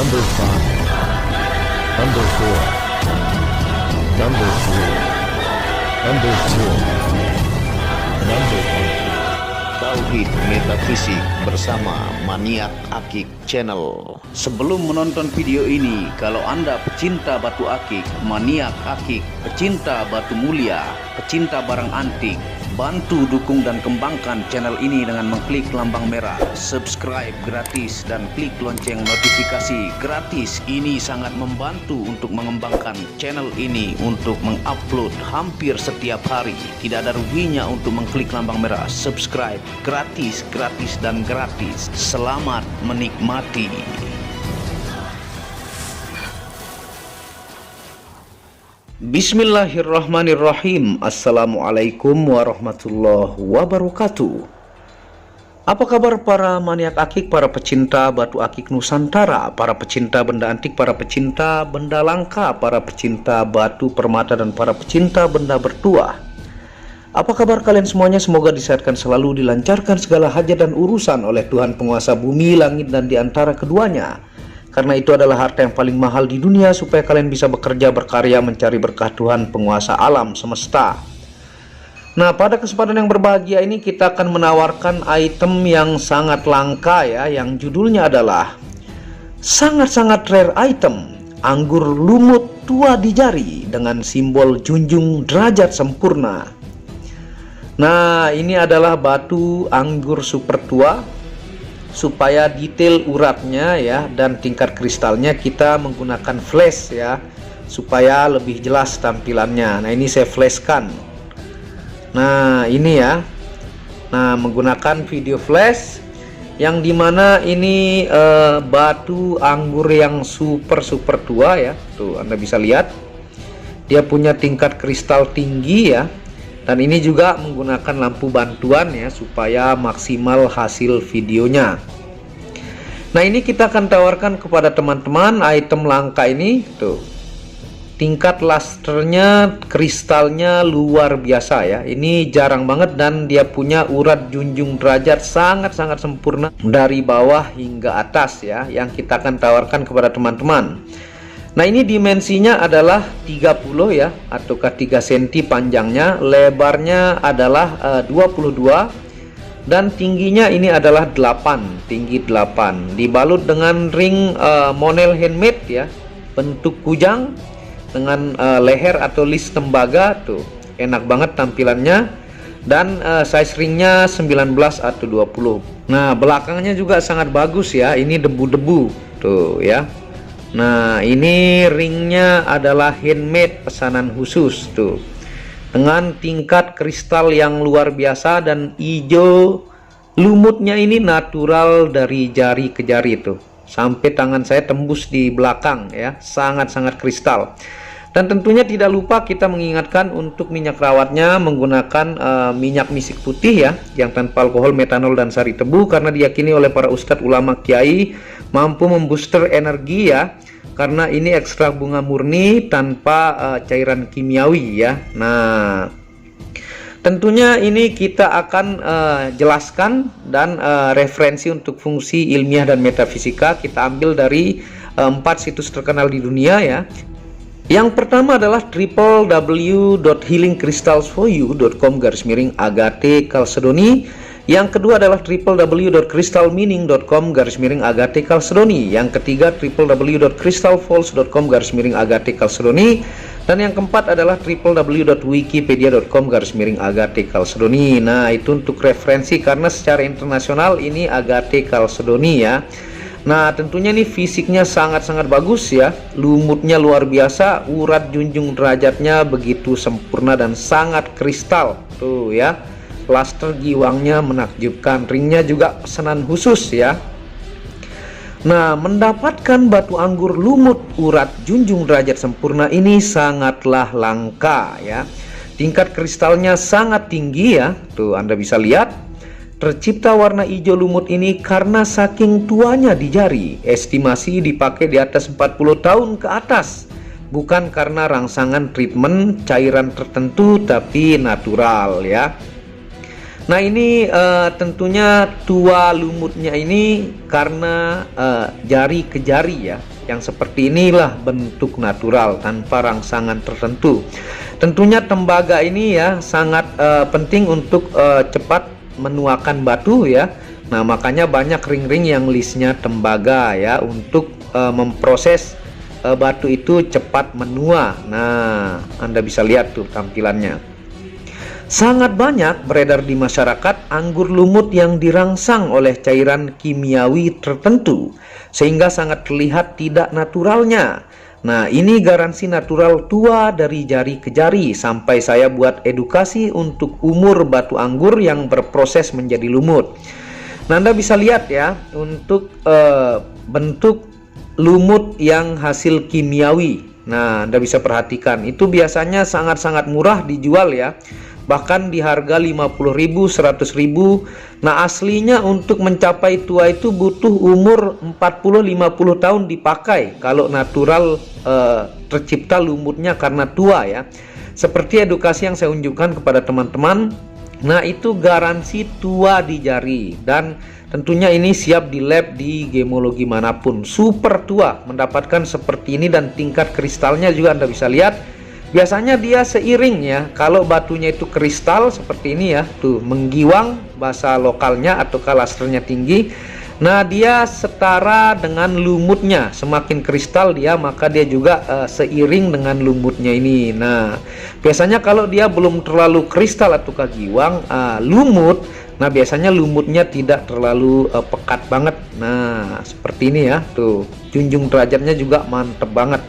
Number 5, Number 4, Number 3, Number 2, Number 1. Tauhid Metafisik bersama Maniak Akik Channel. Sebelum menonton video ini, kalau Anda pecinta batu akik, maniak akik, pecinta batu mulia, pecinta barang antik, bantu dukung dan kembangkan channel ini dengan mengklik lambang merah subscribe gratis dan klik lonceng notifikasi gratis. Ini sangat membantu untuk mengembangkan channel ini untuk mengupload hampir setiap hari. Tidak ada ruginya untuk mengklik lambang merah subscribe, gratis dan gratis. Selamat menikmati. Bismillahirrahmanirrahim. Assalamualaikum warahmatullahi wabarakatuh. Apa kabar para maniak akik, para pecinta batu akik Nusantara, para pecinta benda antik, para pecinta benda langka, para pecinta batu permata, dan para pecinta benda bertuah? Apa kabar kalian semuanya? Semoga disehatkan selalu, dilancarkan segala hajat dan urusan oleh Tuhan penguasa bumi, langit, dan di antara keduanya. Karena itu adalah harta yang paling mahal di dunia, supaya kalian bisa bekerja, berkarya, mencari berkah Tuhan penguasa alam semesta. Nah, pada kesempatan yang berbahagia ini kita akan menawarkan item yang sangat langka ya, yang judulnya adalah sangat-sangat rare item, anggur lumut tua di jari dengan simbol junjung derajat sempurna. Nah, ini adalah batu anggur super tua. Supaya detail uratnya ya dan tingkat kristalnya kita menggunakan flash ya, supaya lebih jelas tampilannya. Nah, ini saya flashkan. Nah, ini ya. Nah, menggunakan video flash yang dimana ini batu anggur yang super tua ya. Tuh, Anda bisa lihat dia punya tingkat kristal tinggi ya. Dan ini juga menggunakan lampu bantuan ya, supaya maksimal hasil videonya. Nah, ini kita akan tawarkan kepada teman-teman item langka ini. Tuh, tingkat lusternya, kristalnya luar biasa ya. Ini jarang banget dan dia punya urat junjung derajat sangat-sangat sempurna dari bawah hingga atas ya, yang kita akan tawarkan kepada teman-teman. Nah, ini dimensinya adalah 30 ya, ataukah 3 cm panjangnya, lebarnya adalah 22, dan tingginya ini adalah 8, tinggi 8, dibalut dengan ring monel handmade ya, bentuk kujang dengan leher atau list tembaga. Tuh, enak banget tampilannya, dan size ringnya 19 atau 20. Nah, belakangnya juga sangat bagus ya, ini debu-debu tuh ya. Nah, ini ringnya adalah handmade pesanan khusus tuh, dengan tingkat kristal yang luar biasa, dan hijau lumutnya ini natural dari jari ke jari tuh, sampai tangan saya tembus di belakang ya, sangat-sangat kristal. Dan tentunya tidak lupa kita mengingatkan untuk minyak rawatnya menggunakan minyak misik putih ya, yang tanpa alkohol, metanol, dan sari tebu, karena diyakini oleh para ustadz, ulama, kiai mampu membooster energi ya, karena ini ekstrak bunga murni tanpa cairan kimiawi ya. Nah, tentunya ini kita akan jelaskan dan referensi untuk fungsi ilmiah dan metafisika kita ambil dari 4 situs terkenal di dunia ya. Yang pertama adalah www.healingcrystalsforyou.com/Agate Calcedoni. Yang kedua adalah www.crystalmeaning.com/Agate Calcedoni. Yang ketiga www.crystalfalls.com/Agate Calcedoni. Dan yang keempat adalah www.wikipedia.com/Agate Calcedoni. Nah, itu untuk referensi, karena secara internasional ini Agate Calcedoni ya. Nah, tentunya ini fisiknya sangat-sangat bagus ya, lumutnya luar biasa, urat junjung derajatnya begitu sempurna dan sangat kristal tuh ya. Luster giwangnya menakjubkan, ringnya juga pesanan khusus ya. Nah, mendapatkan batu anggur lumut urat junjung derajat sempurna ini sangatlah langka ya. Tingkat kristalnya sangat tinggi ya. Tuh, Anda bisa lihat. Tercipta warna hijau lumut ini karena saking tuanya di jari. Estimasi dipakai di atas 40 tahun ke atas. Bukan karena rangsangan treatment cairan tertentu, tapi natural ya. Nah ini tentunya tua lumutnya ini karena jari ke jari ya, yang seperti inilah bentuk natural tanpa rangsangan tertentu. Tentunya tembaga ini ya sangat penting untuk cepat menuakan batu ya. Nah makanya banyak ring-ring yang listnya tembaga ya, untuk memproses batu itu cepat menua. Nah Anda bisa lihat tuh tampilannya. Sangat banyak beredar di masyarakat anggur lumut yang dirangsang oleh cairan kimiawi tertentu, sehingga sangat terlihat tidak naturalnya. Nah, ini garansi natural tua dari jari ke jari, sampai saya buat edukasi untuk umur batu anggur yang berproses menjadi lumut. Nah, Anda bisa lihat ya, untuk bentuk lumut yang hasil kimiawi. Nah, Anda bisa perhatikan, itu biasanya sangat-sangat murah dijual ya, bahkan di harga 50.000, 100.000. Nah aslinya untuk mencapai tua itu butuh umur 40-50 tahun dipakai kalau natural tercipta lumutnya karena tua ya. Seperti edukasi yang saya unjukkan kepada teman-teman. Nah itu garansi tua di jari, dan tentunya ini siap di lab di gemologi manapun. Super tua mendapatkan seperti ini, dan tingkat kristalnya juga Anda bisa lihat. Biasanya dia seiring ya, kalau batunya itu kristal seperti ini ya, tuh menggiwang bahasa lokalnya atau kalasternya tinggi. Nah dia setara dengan lumutnya, semakin kristal dia maka dia juga seiring dengan lumutnya ini. Nah biasanya kalau dia belum terlalu kristal atau kegiwang lumut, nah biasanya lumutnya tidak terlalu pekat banget. Nah seperti ini ya, tuh junjung derajatnya juga mantep banget.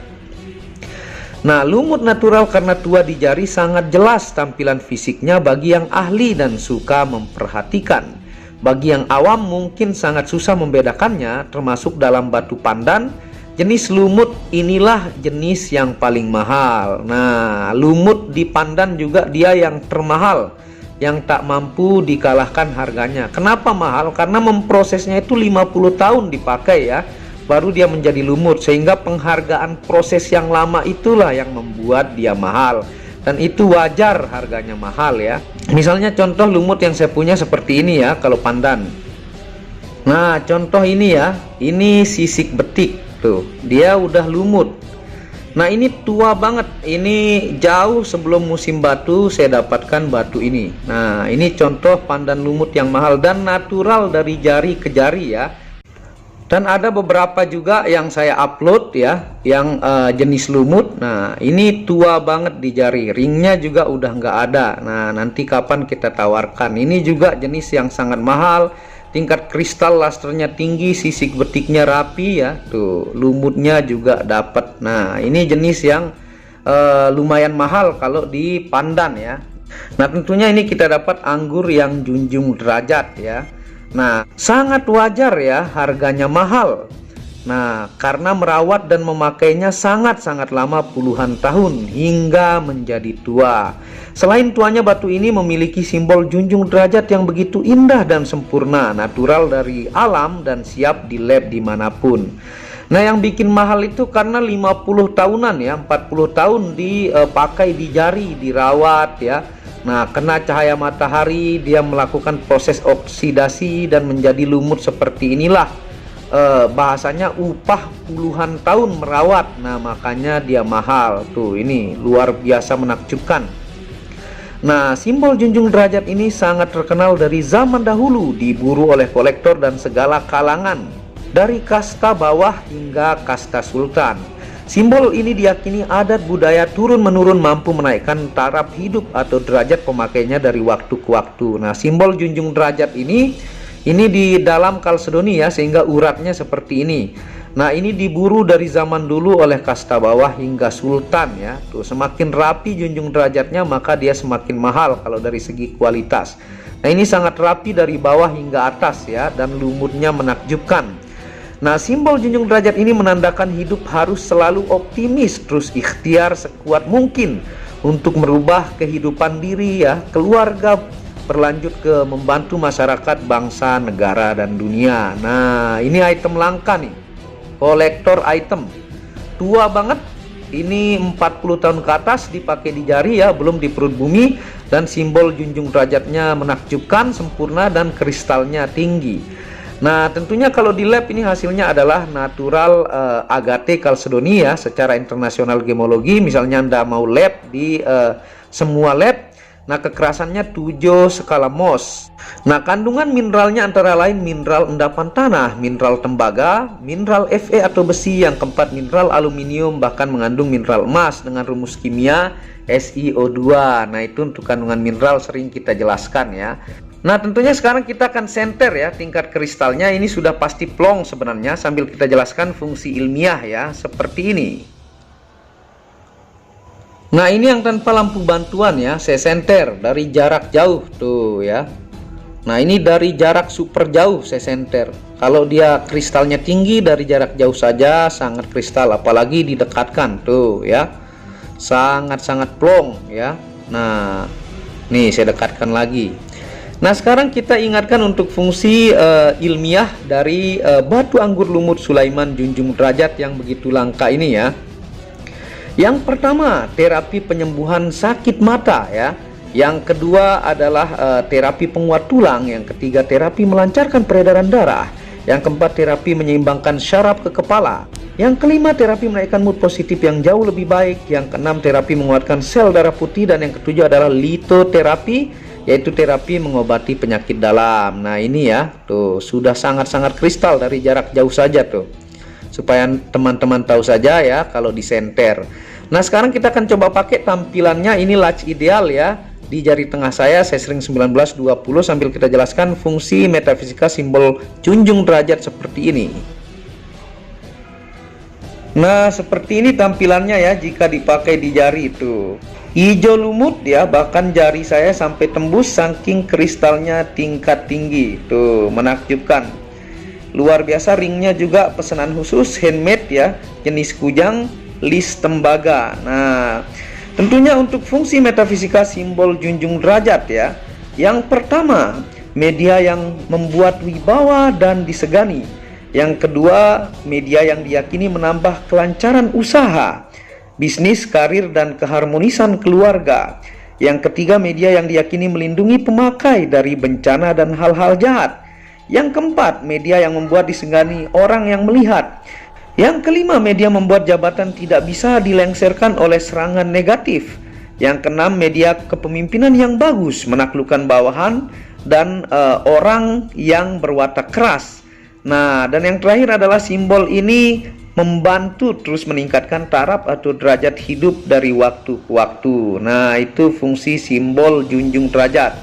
Nah, lumut natural karena tua di jari sangat jelas tampilan fisiknya bagi yang ahli dan suka memperhatikan. Bagi yang awam mungkin sangat susah membedakannya, termasuk dalam batu pandan. Jenis lumut inilah jenis yang paling mahal. Nah, lumut di pandan juga dia yang termahal, yang tak mampu dikalahkan harganya. Kenapa mahal? Karena memprosesnya itu 50 tahun dipakai ya, baru dia menjadi lumut, sehingga penghargaan proses yang lama itulah yang membuat dia mahal, dan itu wajar harganya mahal ya. Misalnya contoh lumut yang saya punya seperti ini ya, kalau pandan. Nah contoh ini ya, ini sisik betik tuh, dia udah lumut. Nah ini tua banget, ini jauh sebelum musim batu saya dapatkan batu ini. Nah ini contoh pandan lumut yang mahal dan natural dari jari ke jari ya. Dan ada beberapa juga yang saya upload ya, yang jenis lumut. Nah ini tua banget di jari, ringnya juga udah nggak ada. Nah nanti kapan kita tawarkan. Ini juga jenis yang sangat mahal, tingkat kristal lasternya tinggi, sisik betiknya rapi ya, tuh lumutnya juga dapat. Nah ini jenis yang lumayan mahal kalau di pandan ya. Nah tentunya ini kita dapat anggur yang junjung derajat ya. Nah sangat wajar ya harganya mahal. Nah karena merawat dan memakainya sangat-sangat lama, puluhan tahun hingga menjadi tua. Selain tuanya, batu ini memiliki simbol junjung derajat yang begitu indah dan sempurna, natural dari alam dan siap di lab dimanapun. Nah yang bikin mahal itu karena 50 tahunan ya, 40 tahun dipakai di jari, dirawat ya. Nah kena cahaya matahari, dia melakukan proses oksidasi dan menjadi lumut seperti inilah. Bahasanya upah puluhan tahun merawat. Nah makanya dia mahal. Tuh ini luar biasa menakjubkan. Nah simbol junjung derajat ini sangat terkenal dari zaman dahulu, diburu oleh kolektor dan segala kalangan, dari kasta bawah hingga kasta sultan. Simbol ini diyakini adat budaya turun-menurun mampu menaikkan taraf hidup atau derajat pemakainya dari waktu ke waktu. Nah simbol junjung derajat ini di dalam kalsedoni ya, sehingga uratnya seperti ini. Nah ini diburu dari zaman dulu oleh kasta bawah hingga sultan ya. Tuh semakin rapi junjung derajatnya maka dia semakin mahal kalau dari segi kualitas. Nah ini sangat rapi dari bawah hingga atas ya, dan lumutnya menakjubkan. Nah simbol junjung derajat ini menandakan hidup harus selalu optimis, terus ikhtiar sekuat mungkin untuk merubah kehidupan diri ya, keluarga, berlanjut ke membantu masyarakat, bangsa, negara, dan dunia. Nah ini item langka nih, kolektor item, tua banget. Ini 40 tahun ke atas dipakai di jari ya, belum di perut bumi. dan simbol junjung derajatnya menakjubkan, sempurna, dan kristalnya tinggi. Nah, tentunya kalau di lab ini hasilnya adalah natural agate chalcedony ya, secara internasional gemologi. Misalnya Anda mau lab di semua lab, nah kekerasannya 7 skala Mohs. Nah, kandungan mineralnya antara lain mineral endapan tanah, mineral tembaga, mineral Fe atau besi, yang keempat mineral aluminium, bahkan mengandung mineral emas dengan rumus kimia SiO2. Nah, itu untuk kandungan mineral sering kita jelaskan ya. Nah, tentunya sekarang kita akan senter ya tingkat kristalnya. Ini sudah pasti plong sebenarnya, sambil kita jelaskan fungsi ilmiah ya, seperti ini. Nah, ini yang tanpa lampu bantuan ya, saya senter dari jarak jauh tuh ya. Nah, ini dari jarak super jauh saya senter. Kalau dia kristalnya tinggi, dari jarak jauh saja sangat kristal, apalagi didekatkan tuh ya, sangat-sangat plong ya. Nah, nih saya dekatkan lagi. Nah, sekarang kita ingatkan untuk fungsi ilmiah dari batu anggur lumut Sulaiman junjung derajat yang begitu langka ini ya. Yang pertama, terapi penyembuhan sakit mata ya. Yang kedua adalah terapi penguat tulang. Yang ketiga, terapi melancarkan peredaran darah. Yang keempat, terapi menyeimbangkan syaraf ke kepala. Yang kelima, terapi menaikkan mood positif yang jauh lebih baik. Yang keenam, terapi menguatkan sel darah putih. Dan yang ketujuh adalah litoterapi, yaitu terapi mengobati penyakit dalam. Nah, ini ya, tuh sudah sangat-sangat kristal dari jarak jauh saja tuh, supaya teman-teman tahu saja ya kalau di senter. Nah, sekarang kita akan coba pakai tampilannya. Ini latch ideal ya, di jari tengah saya sering 1920, sambil kita jelaskan fungsi metafisika simbol junjung derajat seperti ini. Nah, seperti ini tampilannya ya jika dipakai di jari itu. Hijau lumut ya, bahkan jari saya sampai tembus saking kristalnya tingkat tinggi. Tuh, menakjubkan. Luar biasa, ringnya juga pesanan khusus, handmade ya, jenis kujang, list tembaga. Nah, tentunya untuk fungsi metafisika simbol junjung derajat ya. Yang pertama, media yang membuat wibawa dan disegani. Yang kedua, media yang diyakini menambah kelancaran usaha, bisnis, karir, dan keharmonisan keluarga. Yang ketiga, media yang diyakini melindungi pemakai dari bencana dan hal-hal jahat. Yang keempat, media yang membuat disegani orang yang melihat. Yang kelima, media membuat jabatan tidak bisa dilengsarkan oleh serangan negatif. Yang keenam, media kepemimpinan yang bagus, menaklukkan bawahan dan orang yang berwatak keras. Nah, dan yang terakhir adalah simbol ini membantu terus meningkatkan taraf atau derajat hidup dari waktu ke waktu. Nah, itu fungsi simbol junjung derajat.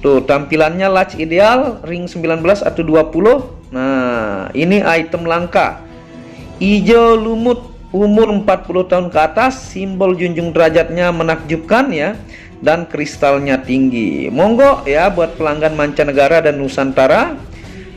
Tuh, tampilannya latch ideal, ring 19 atau 20. Nah, ini item langka. Hijau lumut, umur 40 tahun ke atas, simbol junjung derajatnya menakjubkan ya, dan kristalnya tinggi. Monggo ya buat pelanggan mancanegara dan Nusantara,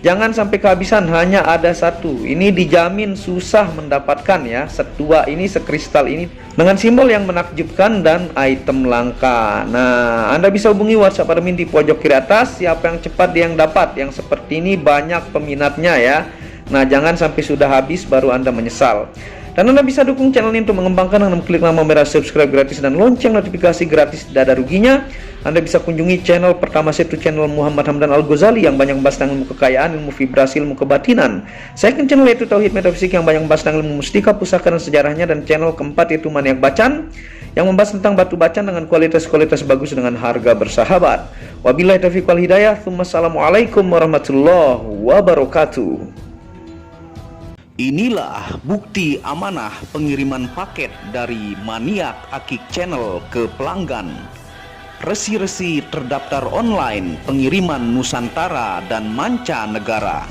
jangan sampai kehabisan, hanya ada satu. Ini dijamin susah mendapatkan ya, setua ini, sekristal ini, dengan simbol yang menakjubkan dan item langka. Nah, Anda bisa hubungi WhatsApp admin di pojok kiri atas. Siapa yang cepat dia yang dapat. Yang seperti ini banyak peminatnya ya. Nah, jangan sampai sudah habis baru Anda menyesal. Dan Anda bisa dukung channel ini untuk mengembangkan dengan klik lampu merah subscribe gratis dan lonceng notifikasi gratis, tidak ada ruginya. Anda bisa kunjungi channel pertama saya, itu channel Muhammad Hamdan Al-Ghazali yang banyak membahas tentang ilmu kekayaan, ilmu vibrasi, ilmu kebatinan. Second channel yaitu Tauhid Metafisik yang banyak membahas tentang ilmu mustika, pusaka, dan sejarahnya. Dan channel keempat yaitu Maniak Bacan yang membahas tentang batu bacan dengan kualitas-kualitas bagus dengan harga bersahabat. Wabillahi taufiq wal hidayah. Wassalamualaikum warahmatullahi wabarakatuh. Inilah bukti amanah pengiriman paket dari Maniak Akik Channel ke pelanggan. Resi-resi terdaftar online pengiriman Nusantara dan mancanegara.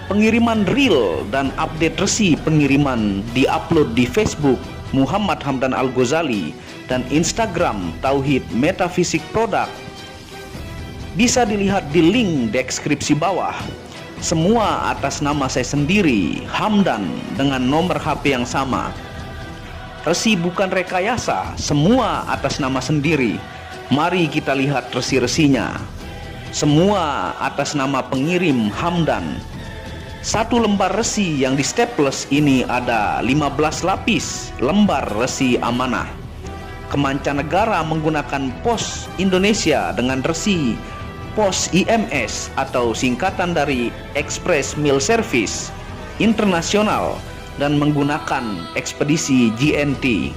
Pengiriman real dan update resi pengiriman diupload di Facebook Muhammad Hamdan Al-Ghazali dan Instagram Tauhid Metafisik Produk. Bisa dilihat di link deskripsi bawah. Semua atas nama saya sendiri, Hamdan, dengan nomor HP yang sama. Resi bukan rekayasa, semua atas nama sendiri. Mari kita lihat resi-resinya. Semua atas nama pengirim Hamdan. Satu lembar resi yang di staples ini ada 15 lapis lembar resi amanah. ke mancanegara menggunakan pos Indonesia dengan resi pos IMS atau singkatan dari Express Mail Service Internasional dan menggunakan ekspedisi GNT.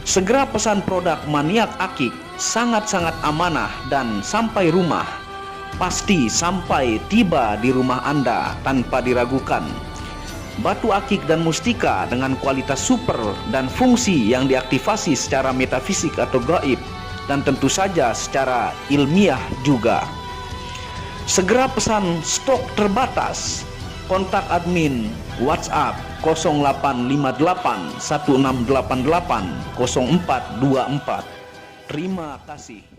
Segera pesan produk Maniak Akik, sangat-sangat amanah dan sampai rumah. Pasti sampai tiba di rumah Anda tanpa diragukan. Batu akik dan mustika dengan kualitas super dan fungsi yang diaktifasi secara metafisik atau gaib dan tentu saja secara ilmiah juga. Segera pesan, stok terbatas. Kontak admin WhatsApp 0858 1688 0424. Terima kasih.